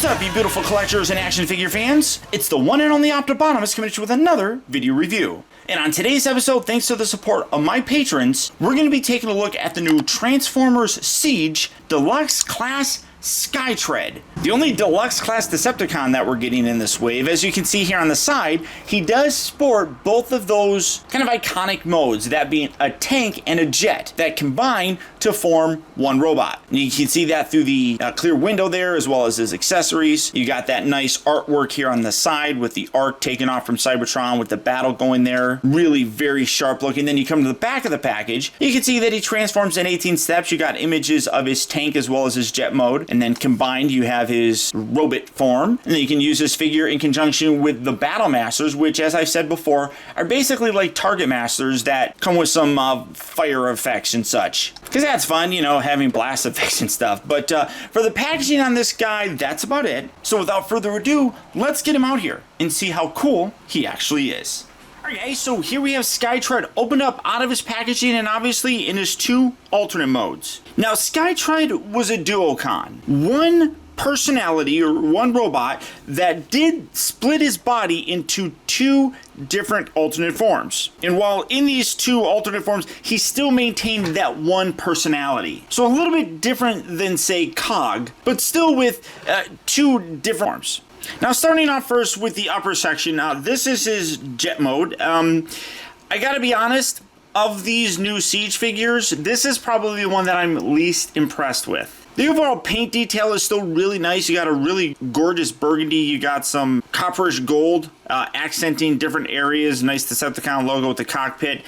What's up, you beautiful collectors and action figure fans? It's the one and only Optibotimus coming at you with another video review. And on today's episode, thanks to the support of my patrons, we're going to be taking a look at the new Transformers Siege Deluxe Class Skytread. The only Deluxe Class Decepticon that we're getting in this wave. As you can see here on the side, he does sport both of those kind of iconic modes, that being a tank and a jet, that combine to form one robot. And you can see that through the clear window there, as well as his accessories. You got that nice artwork here on the side with the arc taken off from Cybertron with the battle going there. Really very sharp looking. Then you come to the back of the package, you can see that he transforms in 18 steps. You got images of his tank as well as his jet mode. And then combined, you have his robot form. And then you can use this figure in conjunction with the Battle Masters, which, as I've said before, are basically like Target Masters that come with some fire effects and such. Because that's fun, you know, having blast effects and stuff. But for the packaging on this guy, that's about it. So without further ado, let's get him out here and see how cool he actually is. Alright guys, so here we have Skytread opened up out of his packaging and obviously in his two alternate modes. Now Skytread was a duocon. One personality or one robot that did split his body into two different alternate forms. And while in these two alternate forms, he still maintained that one personality. So a little bit different than, say, Cog, but still with two different forms. Now, starting off first with the upper section, this is his jet mode. I gotta be honest, of these new Siege figures, this is probably the one that I'm least impressed with. The overall paint detail is still really nice. You got a really gorgeous burgundy. You got some copperish gold accenting different areas. Nice Decepticon logo with the cockpit.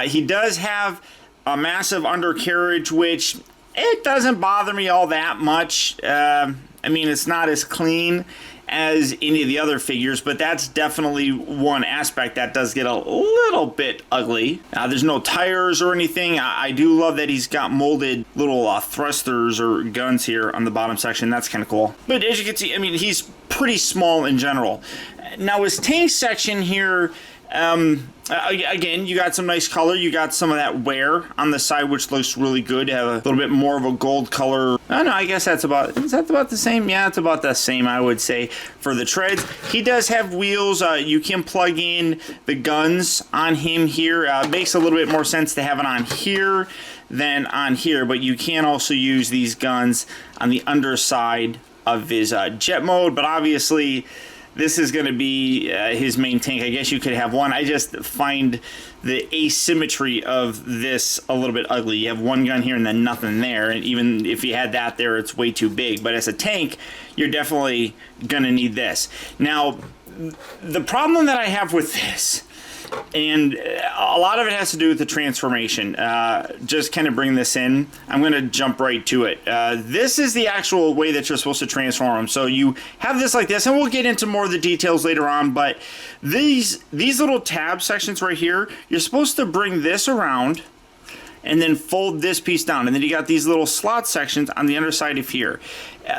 He does have a massive undercarriage, which it doesn't bother me all that much. I mean, it's not as clean as any of the other figures, but that's definitely one aspect that does get a little bit ugly. There's no tires or anything. I do love that he's got molded little thrusters or guns here on the bottom section. That's kind of cool. But as you can see, I mean, he's pretty small in general. Now his tank section here, again, you got some nice color. You got some of that wear on the side, which looks really good. You have a little bit more of a gold color. I don't know, I guess is that about the same? Yeah, it's about the same, I would say, for the treads. He does have wheels. You can plug in the guns on him here. It makes a little bit more sense to have it on here than on here, but you can also use these guns on the underside of his jet mode, but obviously this is going to be his main tank. I guess you could have one. I just find the asymmetry of this a little bit ugly. You have one gun here and then nothing there. And even if you had that there, it's way too big. But as a tank, you're definitely going to need this. Now, the problem that I have with this, and a lot of it has to do with the transformation. Just kind of bring this in. I'm going to jump right to it. This is the actual way that you're supposed to transform them. So you have this like this, and we'll get into more of the details later on, but these little tab sections right here, you're supposed to bring this around and then fold this piece down. And then you got these little slot sections on the underside of here.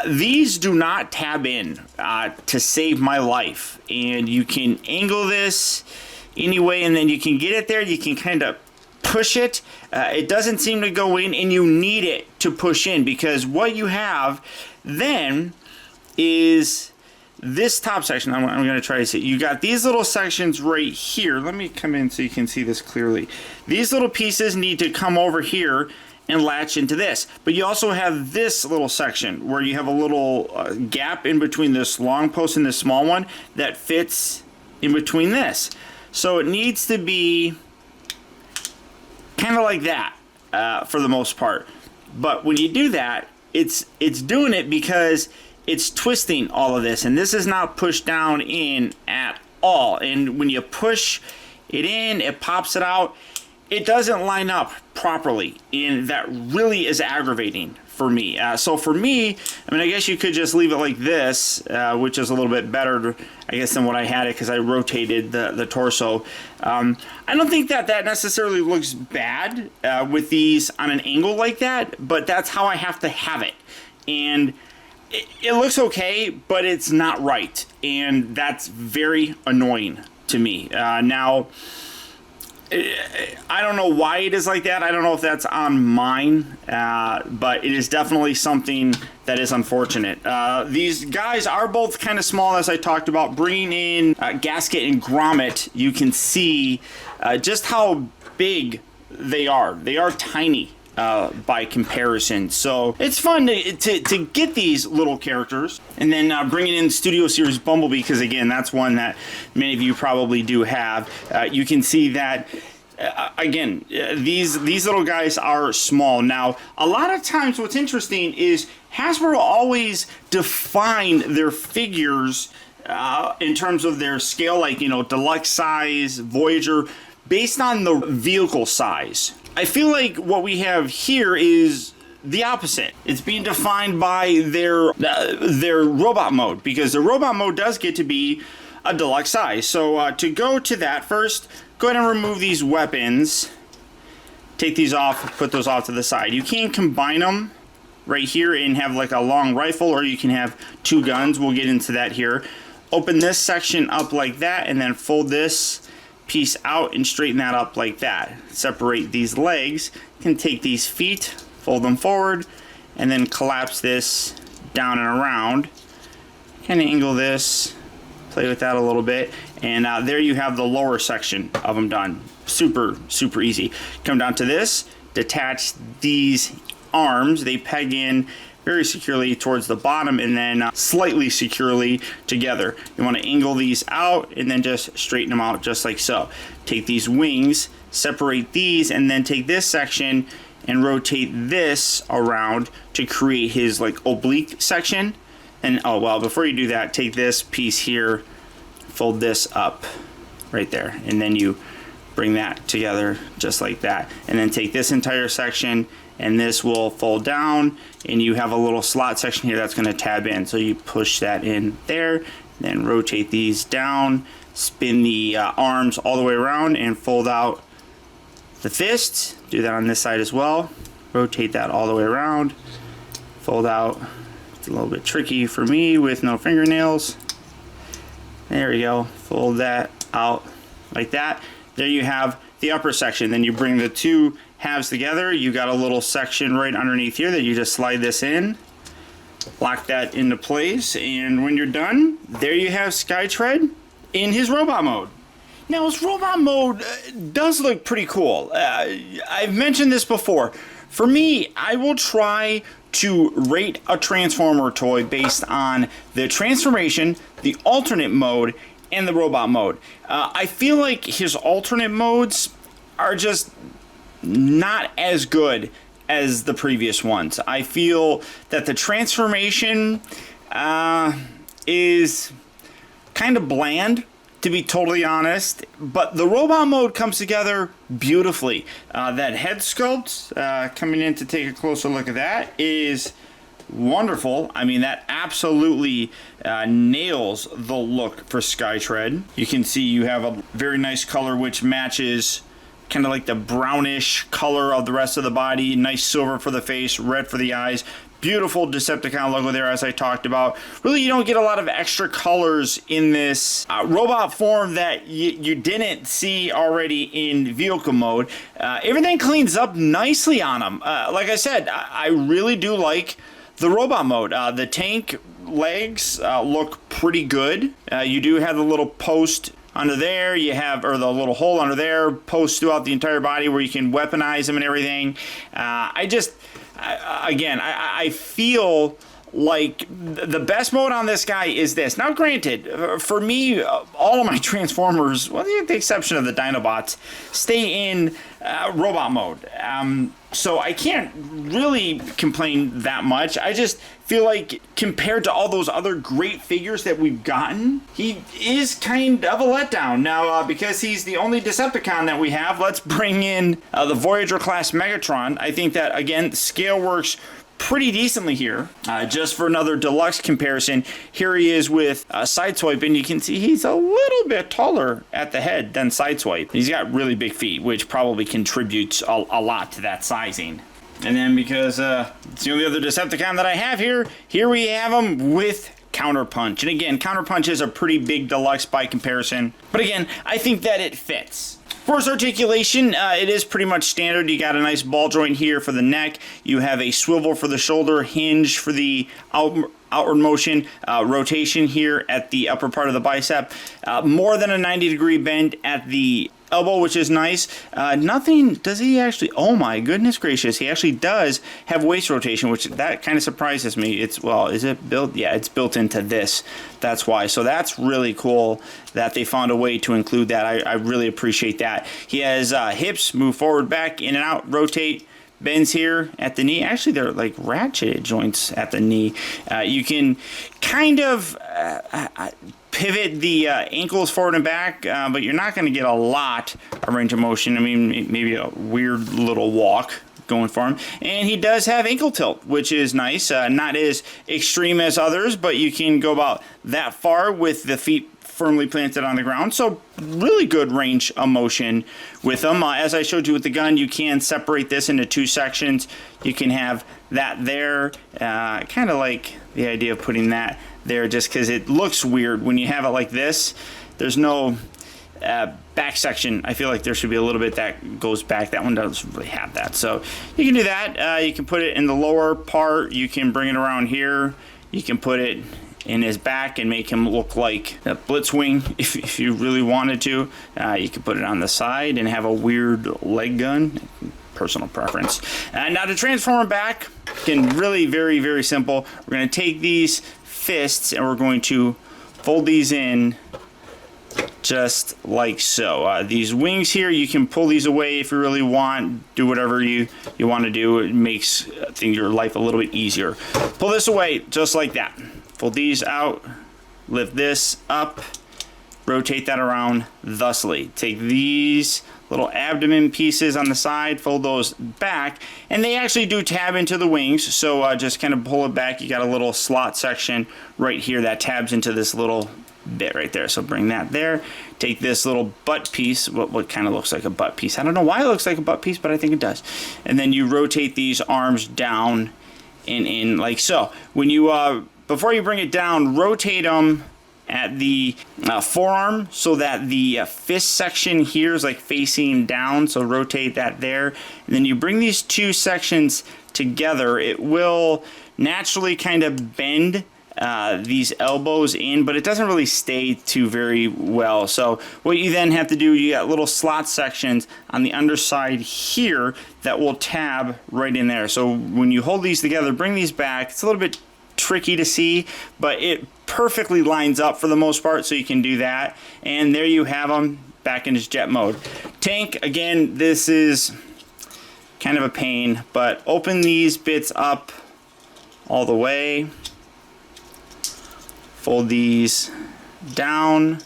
These do not tab in to save my life. And you can angle this anyway, and then you can get it there. You can kind of push it. It doesn't seem to go in, and you need it to push in, because what you have then is this top section. I'm going to try to see. You got these little sections right here. Let me come in so you can see this clearly. These little pieces need to come over here and latch into this. But you also have this little section where you have a little gap in between this long post and this small one that fits in between this. So it needs to be kind of like that for the most part. But when you do that, it's doing it because it's twisting all of this. And this is not pushed down in at all. And when you push it in, it pops it out. It doesn't line up properly. And that really is aggravating for me. So for me, I mean, I guess you could just leave it like this, which is a little bit better, I guess, than what I had it, because I rotated the torso. I don't think that necessarily looks bad with these on an angle like that, but that's how I have to have it. And it looks okay, but it's not right. And that's very annoying to me. Now, I don't know why it is like that. I don't know if that's on mine, but it is definitely something that is unfortunate. These guys are both kind of small, as I talked about. Bringing in Gasket and Grommet, you can see just how big they are. They are tiny by comparison. So it's fun to get these little characters. And then bringing in Studio Series Bumblebee, because again, that's one that many of you probably do have. You can see that again, these little guys are small. Now, a lot of times what's interesting is Hasbro always define their figures in terms of their scale, like, you know, deluxe size, Voyager, based on the vehicle size. I feel like what we have here is the opposite. It's being defined by their robot mode, because the robot mode does get to be a deluxe size. So to go to that, first, go ahead and remove these weapons. Take these off, put those off to the side. You can combine them right here and have like a long rifle, or you can have two guns. We'll get into that here. Open this section up like that, and then fold this piece out and straighten that up like that. Separate these legs. You can take these feet, fold them forward, and then collapse this down and around. Kind of angle this, play with that a little bit, and there you have the lower section of them done. Super, super easy. Come down to this, detach these arms. They peg in very securely towards the bottom, and then slightly securely together. You want to angle these out and then just straighten them out just like so. Take these wings, separate these, and then take this section and rotate this around to create his like oblique section. And oh well, before you do that, take this piece here, fold this up right there, and then you bring that together just like that. And then take this entire section, and this will fold down, and you have a little slot section here that's going to tab in. So you push that in there, then rotate these down, spin the arms all the way around, and fold out the fists. Do that on this side as well. Rotate that all the way around, fold out. It's a little bit tricky for me with no fingernails. There we go. Fold that out like that. There you have the upper section. Then you bring the two halves together. You got a little section right underneath here that you just slide this in, lock that into place, and when you're done, there you have Skytread in his robot mode. Now, his robot mode does look pretty cool. I've mentioned this before. For me, I will try to rate a Transformer toy based on the transformation, the alternate mode, and the robot mode. I feel like his alternate modes are just not as good as the previous ones. I feel that the transformation is kind of bland, to be totally honest, but the robot mode comes together beautifully. That head sculpt, coming in to take a closer look at that, is wonderful. I mean, that absolutely nails the look for Skytread. You can see you have a very nice color which matches kind of like the brownish color of the rest of the body. Nice silver for the face, red for the eyes. Beautiful Decepticon logo there, as I talked about. Really, you don't get a lot of extra colors in this robot form that you didn't see already in vehicle mode. Everything cleans up nicely on them. Like I said, I really do like the robot mode. The tank legs look pretty good. You do have the little post under there, you have, or the little hole under there, posts throughout the entire body where you can weaponize them and everything. I feel like the best mode on this guy is this. Now, granted, for me, all of my Transformers, well, with the exception of the Dinobots, stay in robot mode. So I can't really complain that much. I just feel like compared to all those other great figures that we've gotten, he is kind of a letdown. Now, because he's the only Decepticon that we have, let's bring in the Voyager class Megatron. I think that, again, scale works pretty decently here. Just for another deluxe comparison, here he is with Sideswipe, and you can see he's a little bit taller at the head than Sideswipe. He's got really big feet, which probably contributes a lot to that sizing. And then because it's the only other Decepticon that I have here we have him with Counterpunch. And again, Counterpunch is a pretty big deluxe by comparison. But again, I think that it fits. For its articulation, it is pretty much standard. You got a nice ball joint here for the neck. You have a swivel for the shoulder, hinge for the outward motion, rotation here at the upper part of the bicep. More than a 90-degree bend at the elbow, which is nice. Nothing, does he actually, oh my goodness gracious, he actually does have waist rotation, which that kind of surprises me. It's, well, is it built? Yeah, it's built into this. That's why. So that's really cool that they found a way to include that. I really appreciate that. He has hips, move forward, back, in and out, rotate, bends here at the knee. Actually, they're like ratcheted joints at the knee. You can kind of pivot the ankles forward and back, but you're not going to get a lot of range of motion. I mean, maybe a weird little walk going for him. And he does have ankle tilt, which is nice. Not as extreme as others, but you can go about that far with the feet firmly planted on the ground. So really good range of motion with them. As I showed you with the gun, you can separate this into two sections. You can have that there, kind of like the idea of putting that there just because it looks weird when you have it like this. There's no back section. I feel like there should be a little bit that goes back. That one doesn't really have that. So you can do that. You can put it in the lower part. You can bring it around here. You can put it in his back and make him look like a Blitzwing if you really wanted to. You could put it on the side and have a weird leg gun. Personal preference. Now to transform him back, again, really very simple. We're going to take these fists and we're going to fold these in just like so. These wings here, you can pull these away if you really want. Do whatever you want to do. It makes your life a little bit easier. Pull this away just like that. Fold these out, lift this up, rotate that around thusly. Take these little abdomen pieces on the side, fold those back, and they actually do tab into the wings, so just kind of pull it back. You got a little slot section right here that tabs into this little bit right there, so bring that there. Take this little butt piece, what kind of looks like a butt piece. I don't know why it looks like a butt piece, but I think it does. And then you rotate these arms down and in like so. When you before you bring it down, rotate them at the forearm so that the fist section here is like facing down, so rotate that there. And then you bring these two sections together. It will naturally kind of bend these elbows in, but it doesn't really stay too very well. So what you then have to do, you got little slot sections on the underside here that will tab right in there. So when you hold these together, bring these back. It's a little bit tricky to see, but it perfectly lines up for the most part, so you can do that. And there you have them back in his jet mode. Tank, again, this is kind of a pain, but open these bits up all the way, fold these down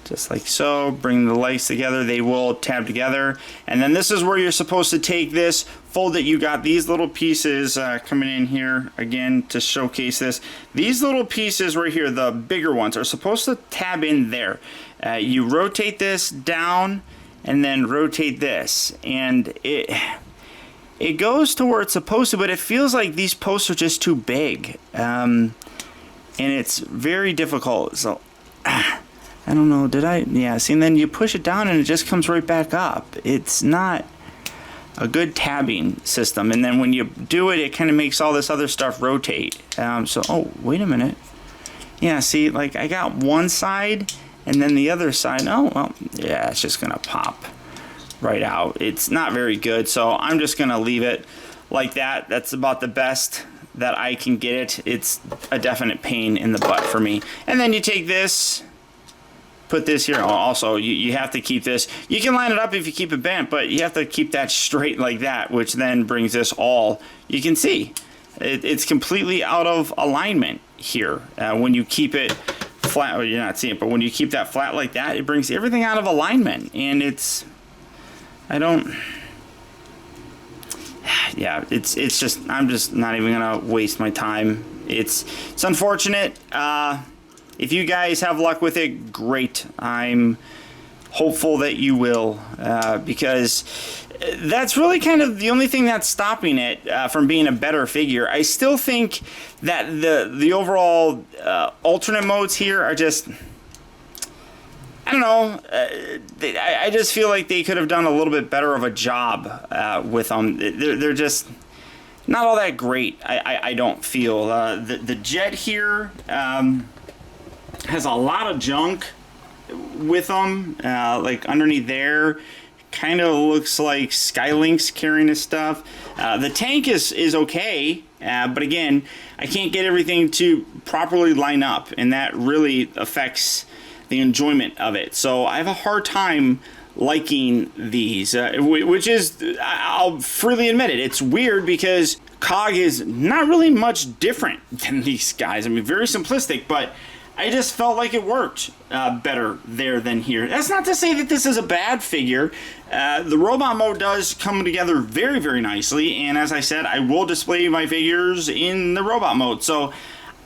just like so, bring the legs together, they will tab together. And then this is where you're supposed to take this, fold it. You got these little pieces coming in here again to showcase this. These little pieces right here, the bigger ones, are supposed to tab in there. You rotate this down and then rotate this, and it goes to where it's supposed to, but it feels like these posts are just too big, and it's very difficult. So I don't know, yeah, see, and then you push it down and it just comes right back up. It's not a good tabbing system. And then when you do it, it kind of makes all this other stuff rotate. Oh, wait a minute. Yeah, see, like I got one side and then the other side. Oh, well, yeah, it's just going to pop right out. It's not very good, so I'm just going to leave it like that. That's about the best that I can get it. It's a definite pain in the butt for me. And then you take this, put this here. Also, you have to keep this. You can line it up if you keep it bent, but you have to keep that straight like that, which then brings this all. You can see it's completely out of alignment here. When you keep it flat, well, you're not seeing it, but when you keep that flat like that, it brings everything out of alignment, and it's, yeah, it's just, I'm just not even gonna waste my time. It's unfortunate. If you guys have luck with it, great. I'm hopeful that you will, because that's really kind of the only thing that's stopping it from being a better figure. I still think that the overall alternate modes here are just, I don't know. I just feel like they could have done a little bit better of a job with them. They're just not all that great. I don't feel. The jet here has a lot of junk with them. Like underneath there, kind of looks like Skylink's carrying his stuff. The tank is okay, but again, I can't get everything to properly line up, and that really affects the enjoyment of it. So I have a hard time liking these, which is, I'll freely admit it, it's weird because Cog is not really much different than these guys. I mean, very simplistic, but I just felt like it worked better there than here. That's not to say that this is a bad figure. The robot mode does come together very, very nicely, and as I said, I will display my figures in the robot mode, so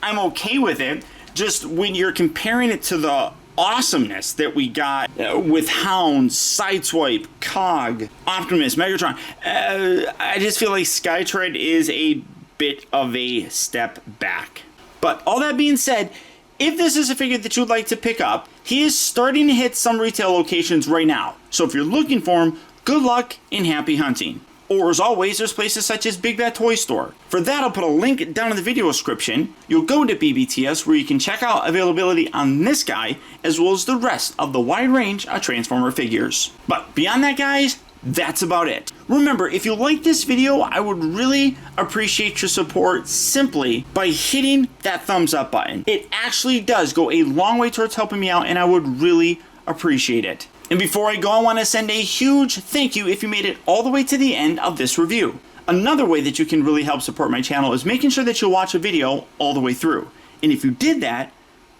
I'm okay with it. Just when you're comparing it to the awesomeness that we got with Hound, Sideswipe, Cog, Optimus, Megatron, I just feel like Skytread is a bit of a step back. But all that being said, if this is a figure that you'd like to pick up, he is starting to hit some retail locations right now. So if you're looking for him, good luck and happy hunting. Or as always, there's places such as Big Bad Toy Store. For that, I'll put a link down in the video description. You'll go to BBTS where you can check out availability on this guy, as well as the rest of the wide range of Transformer figures. But beyond that, guys, that's about it. Remember, if you like this video, I would really appreciate your support simply by hitting that thumbs up button. It actually does go a long way towards helping me out, and I would really appreciate it. And before I go, I want to send a huge thank you if you made it all the way to the end of this review. Another way that you can really help support my channel is making sure that you watch a video all the way through. And if you did that,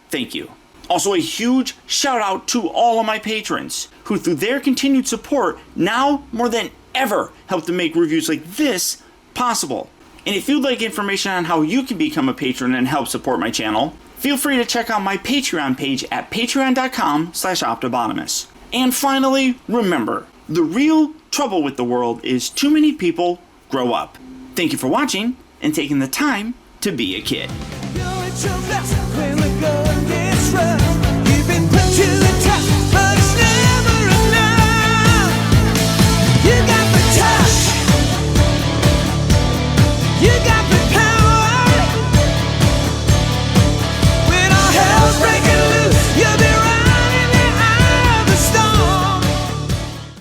thank you. Also, a huge shout out to all of my patrons who, through their continued support, now more than ever help to make reviews like this possible. And if you'd like information on how you can become a patron and help support my channel, feel free to check out my Patreon page at patreon.com/Optibotimus. And finally, remember, the real trouble with the world is too many people grow up. Thank you for watching and taking the time to be a kid. You're at your best when the going gets rough.